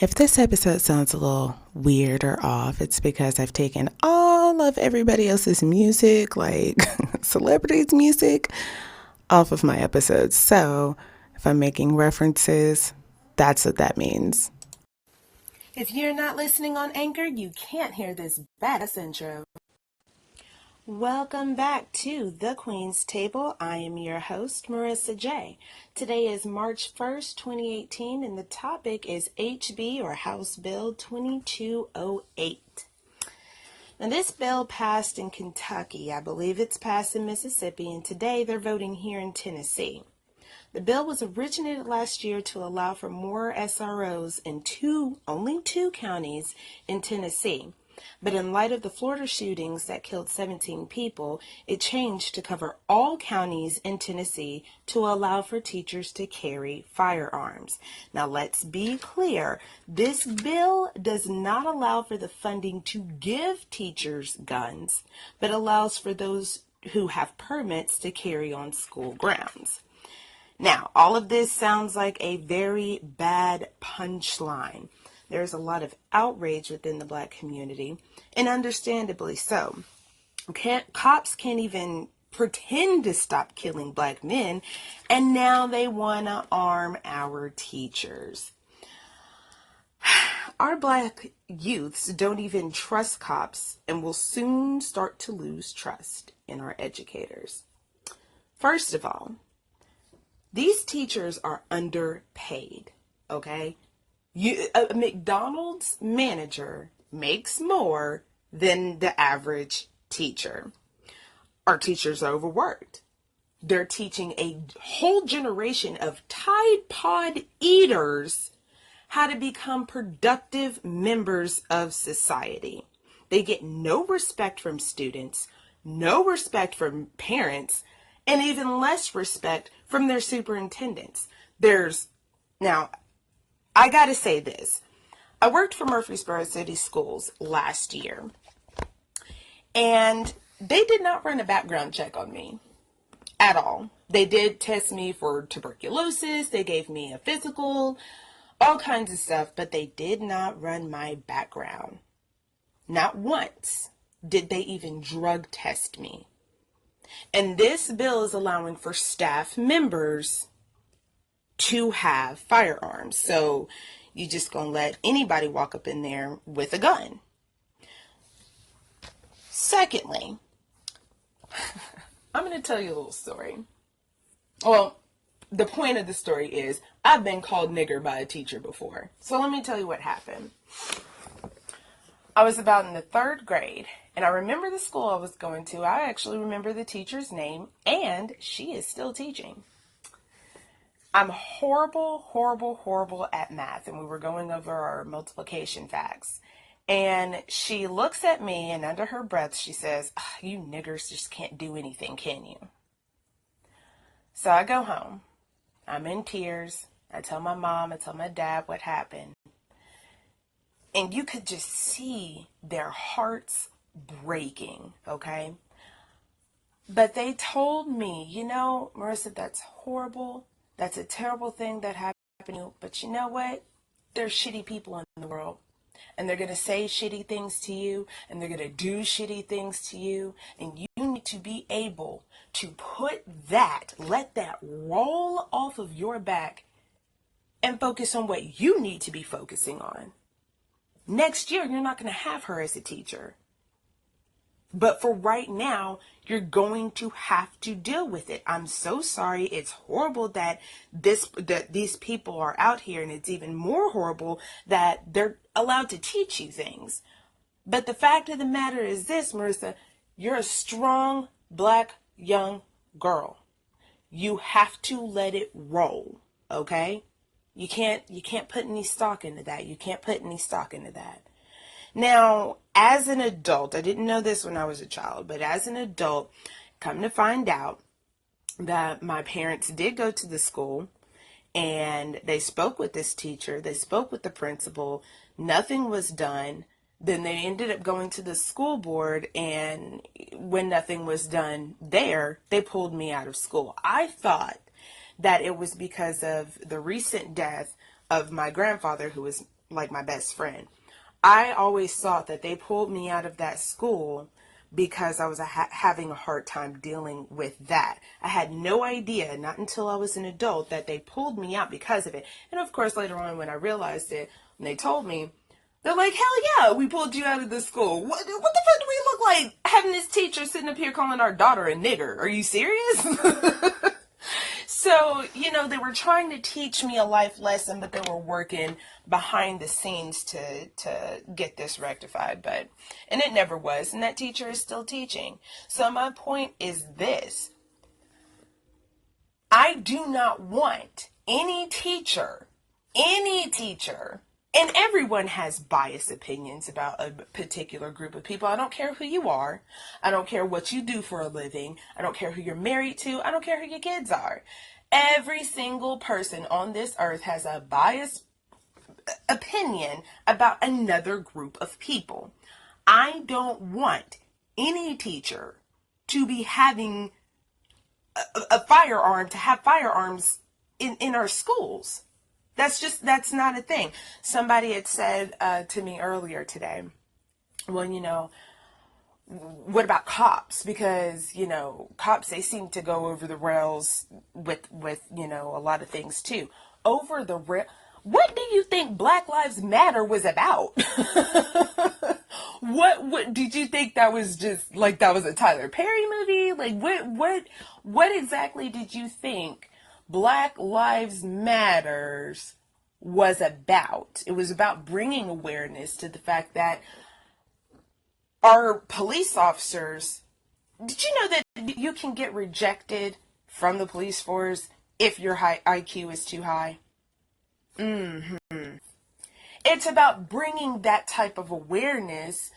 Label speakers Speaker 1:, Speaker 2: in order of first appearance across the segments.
Speaker 1: If this episode sounds a little weird or off, it's because I've taken all of everybody else's music, like celebrities' music, off of my episodes. So if I'm making references, that's what that means.
Speaker 2: If you're not listening on Anchor, you can't hear this badass intro. Welcome back to The Queen's Table. I am your host, Marissa J. Today is March 1st, 2018, and the topic is HB or House Bill 2208. Now, this bill passed in Kentucky. I believe it's passed in Mississippi, and today they're voting here in Tennessee. The bill was originated last year to allow for more SROs in only two counties in Tennessee. But in light of the Florida shootings that killed 17 people, it changed to cover all counties in Tennessee to allow for teachers to carry firearms. Now let's be clear, this bill does not allow for the funding to give teachers guns, but allows for those who have permits to carry on school grounds. Now, all of this sounds like a very bad punchline. There's a lot of outrage within the Black community, and understandably so. Cops can't even pretend to stop killing Black men, and now they want to arm our teachers. Our Black youths don't even trust cops and will soon start to lose trust in our educators. First of all, these teachers are underpaid, okay? A McDonald's manager makes more than the average teacher. Our teachers are overworked. They're teaching a whole generation of Tide Pod eaters how to become productive members of society. They get no respect from students, no respect from parents, and even less respect from their superintendents. Now, I gotta say this. I worked for Murfreesboro City Schools last year, and they did not run a background check on me at all. They did test me for tuberculosis, they gave me a physical, all kinds of stuff, but they did not run my background. Not once did they even drug test me. And this bill is allowing for staff members to have firearms. So you just gonna let anybody walk up in there with a gun. Secondly, I'm gonna tell you a little story. Well, the point of the story is I've been called nigger by a teacher before. So let me tell you what happened. I was about in the third grade, and I remember the school I was going to. I actually remember the teacher's name, and she is still teaching. I'm horrible at math, and we were going over our multiplication facts. And she looks at me, and under her breath, she says, "You niggers just can't do anything, can you?" So I go home. I'm in tears. I tell my mom, I tell my dad what happened. And you could just see their hearts breaking, okay? But they told me, Marissa, that's horrible. That's a terrible thing that happened to you. But you know what? There's shitty people in the world. And they're going to say shitty things to you. And they're going to do shitty things to you. And you need to be able to let that roll off of your back and focus on what you need to be focusing on. Next year, you're not going to have her as a teacher. But for right now, you're going to have to deal with it. I'm so sorry. It's horrible that these people are out here, and it's even more horrible that they're allowed to teach you things. But the fact of the matter is this, Marissa, you're a strong Black young girl. You have to let it roll, okay? You can't put any stock into that. You can't put any stock into that. Now, as an adult, I didn't know this when I was a child, but as an adult, come to find out that my parents did go to the school and they spoke with this teacher. They spoke with the principal. Nothing was done. Then they ended up going to the school board, and when nothing was done there, they pulled me out of school. I thought that it was because of the recent death of my grandfather, who was like my best friend. I always thought that they pulled me out of that school because I was having a hard time dealing with that. I had no idea, not until I was an adult, that they pulled me out because of it. And of course, later on when I realized it, when they told me, they're like, hell yeah, we pulled you out of the school. What the fuck do we look like having this teacher sitting up here calling our daughter a nigger? Are you serious? So, they were trying to teach me a life lesson, but they were working behind the scenes to get this rectified. And it never was. And that teacher is still teaching. So my point is this. I do not want any teacher, and everyone has biased opinions about a particular group of people. I don't care who you are. I don't care what you do for a living. I don't care who you're married to. I don't care who your kids are. Every single person on this earth has a biased opinion about another group of people. I don't want any teacher to be having a firearm, to have firearms in our schools. That's not a thing. Somebody had said to me earlier today, well, what about cops? Because, cops, they seem to go over the rails with a lot of things too. Over the rail. What do you think Black Lives Matter was about? What did you think that was just like that was a Tyler Perry movie? Like what exactly did you think Black Lives Matters was about? It was about bringing awareness to the fact that our police officers, did you know that you can get rejected from the police force if your IQ is too high? It's about bringing that type of awareness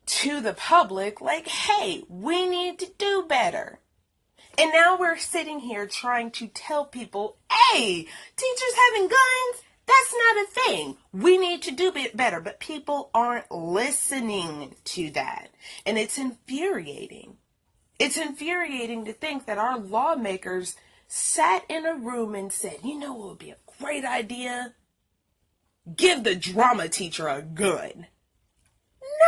Speaker 2: to the public, like, hey, we need to do better. And now we're sitting here trying to tell people, hey, teachers having guns, that's not a thing. We need to do better. But people aren't listening to that. And it's infuriating. It's infuriating to think that our lawmakers sat in a room and said, what would be a great idea? Give the drama teacher a gun.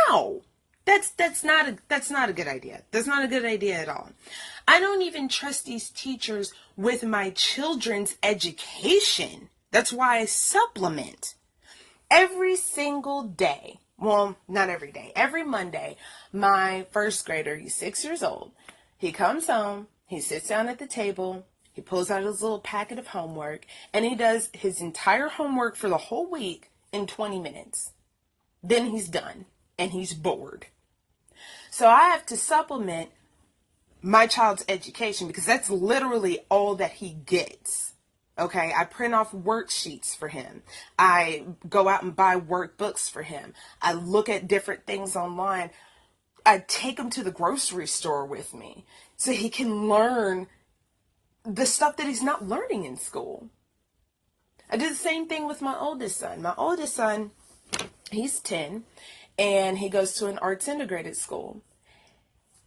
Speaker 2: No. That's not a good idea. That's not a good idea at all. I don't even trust these teachers with my children's education. That's why I supplement every single day. Well, not every day. Every Monday, my first grader, he's 6 years old. He comes home, he sits down at the table, he pulls out his little packet of homework, and he does his entire homework for the whole week in 20 minutes. Then he's done, and he's bored. So I have to supplement my child's education because that's literally all that he gets. Okay, I print off worksheets for him. I go out and buy workbooks for him. I look at different things online. I take him to the grocery store with me so he can learn the stuff that he's not learning in school. I do the same thing with my oldest son. My oldest son, he's 10, and he goes to an arts integrated school.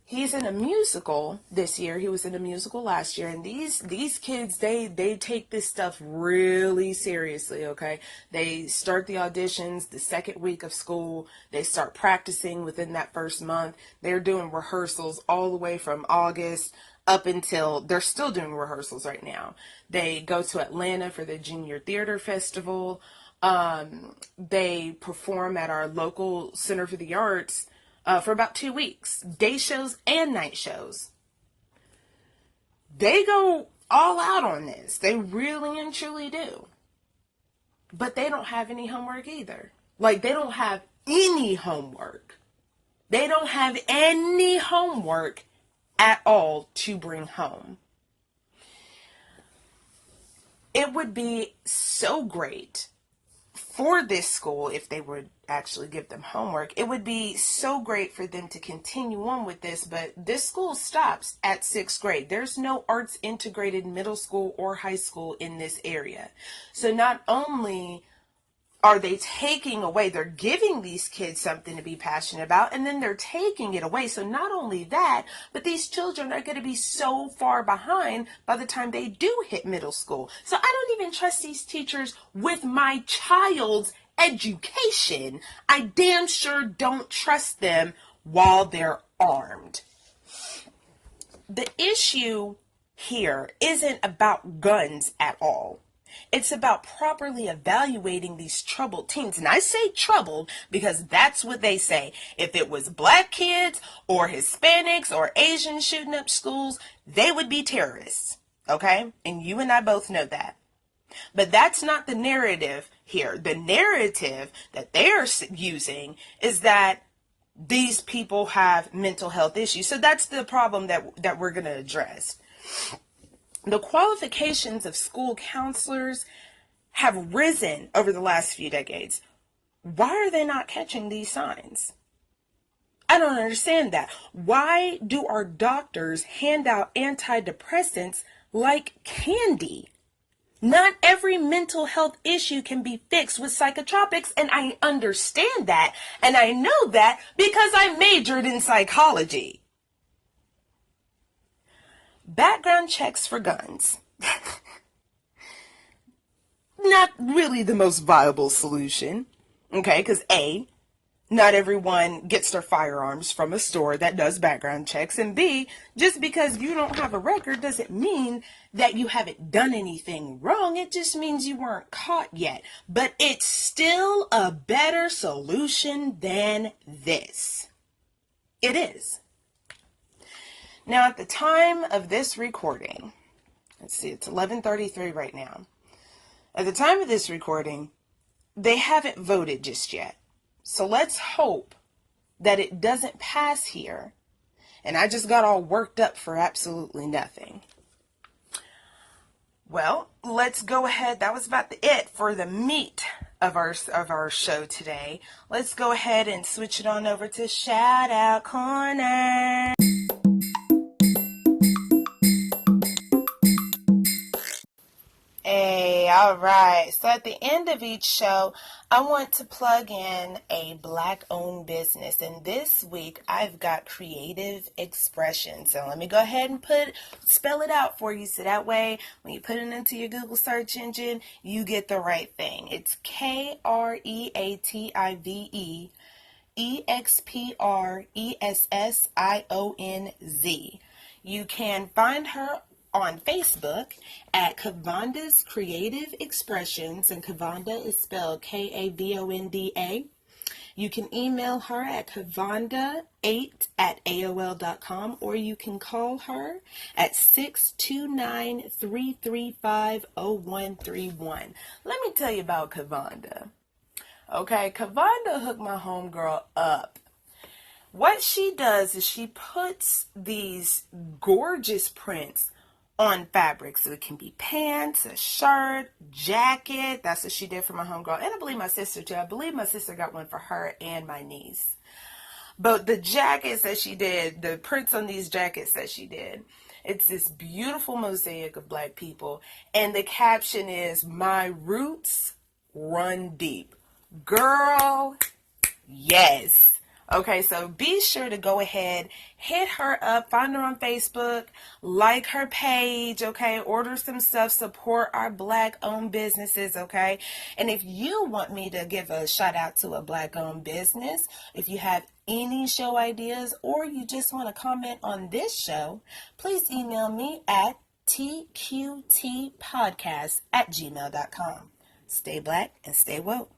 Speaker 2: He's in a musical this year. He was in a musical last year. And these kids, they take this stuff really seriously, okay? They start the auditions the second week of school. They start practicing within that first month. They're doing rehearsals all the way from August up until they're still doing rehearsals right now. They go to Atlanta for the Junior Theater Festival. They perform at our local Center for the Arts for about 2 weeks, day shows and night shows. They go all out on this. They really and truly do. But they don't have any homework either. Like, they don't have any homework. They don't have any homework at all to bring home. It would be so great for this school if they would actually give them homework. It would be so great for them to continue on with this, but this school stops at 6th grade. There's no arts integrated middle school or high school in this area. So not only are they taking away, they're giving these kids something to be passionate about, and then they're taking it away. So not only that, but these children are going to be so far behind by the time they do hit middle school. So I don't even trust these teachers with my child's education, I damn sure don't trust them while they're armed. The issue here isn't about guns at all. It's about properly evaluating these troubled teens. And I say troubled because that's what they say. If it was black kids or Hispanics or Asians shooting up schools, they would be terrorists. Okay? And you and I both know that. But that's not the narrative here. The narrative that they're using is that these people have mental health issues. So that's the problem that we're going to address. The qualifications of school counselors have risen over the last few decades. Why are they not catching these signs? I don't understand that. Why do our doctors hand out antidepressants like candy? Not every mental health issue can be fixed with psychotropics, and I understand that, and I know that because I majored in psychology. Background checks for guns. Not really the most viable solution, okay, because A, not everyone gets their firearms from a store that does background checks, and B, just because you don't have a record doesn't mean that you haven't done anything wrong. It just means you weren't caught yet. But it's still a better solution than this. It is. Now, at the time of this recording, let's see, it's 11:33 right now. At the time of this recording, they haven't voted just yet. So let's hope that it doesn't pass here. And I just got all worked up for absolutely nothing. Well, let's go ahead. That was about it for the meat of our show today. Let's go ahead and switch it on over to Shout Out Corner. Hey, all right. So at the end of each show, I want to plug in a Black-owned business. And this week, I've got Creative Expression. So let me go ahead and spell it out for you. So that way, when you put it into your Google search engine, you get the right thing. It's Kreative Expressionz. You can find her on Facebook at Kavonda's Creative Expressions, and Kavonda is spelled Kavonda. You can email her at kavonda8@aol.com, or you can call her at 629-335-0131. Let me tell you about Kavonda. Okay, Kavonda hooked my homegirl up. What she does is she puts these gorgeous prints on fabric. So it can be pants, a shirt, jacket. That's what she did for my homegirl. And I believe my sister too. I believe my sister got one for her and my niece. But the jackets that she did, the prints on these jackets that she did, it's this beautiful mosaic of Black people. And the caption is, "My roots run deep." Girl, yes. Okay, so be sure to go ahead, hit her up, find her on Facebook, like her page, okay? Order some stuff, support our Black-owned businesses, okay? And if you want me to give a shout out to a Black-owned business, if you have any show ideas, or you just want to comment on this show, please email me at tqtpodcast@gmail.com. Stay Black and stay woke.